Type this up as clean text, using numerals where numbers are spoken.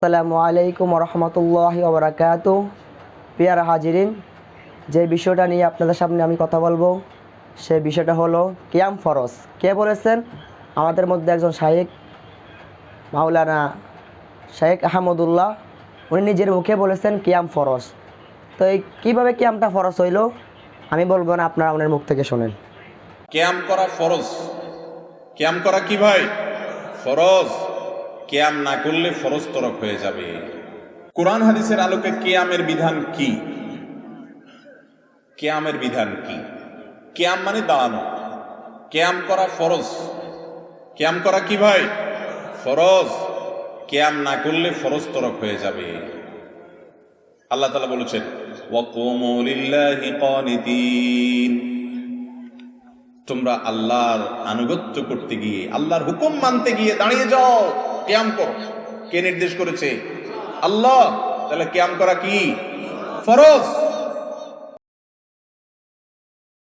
আসসালামু আলাইকুম রহমতুল্লাহি ওয়া বারাকাতুহু। প্রিয় হাজিরিন, যে বিষয়টা নিয়ে আপনাদের সামনে আমি কথা বলবো সেই বিষয়টা হলো কিয়াম ফরজ। কে বলেছেন? আমাদের মধ্যে একজন শাইখ, মাওলানা শেখ আহমদুল্লাহ, উনি নিজের মুখে বলেছেন কিয়াম ফরজ। তো এই কীভাবে কিয়ামটা ফরজ হইল আমি বলবো না, আপনারা ওনার মুখ থেকে শোনেন। কিয়াম করা ফরজ। কিয়াম করা কি ভাই? ফরজ। কিয়াম না করলে ফরজ তরক হয়ে যাবে। কোরআন হাদিসের আলোকে কিয়ামের বিধান কি? কিয়ামের বিধান কি? কিয়াম মানে দাঁড়ানো। কিয়াম করা ফরজ। কিয়াম করা কি ভাই? ফরজ। কিয়াম না করলে ফরজ তরক হয়ে যাবে। আল্লাহ তাআলা বলেছেন, ওয়াকুমু লিল্লাহি কানিতিন। তোমরা আল্লাহর আনুগত্য করতে গিয়ে, আল্লাহর হুকুম মানতে গিয়ে দাঁড়িয়ে যাও, কিয়াম করো। কে নির্দেশ করেছে? আল্লাহ। তাহলে কিয়াম করা কি? ফরজ।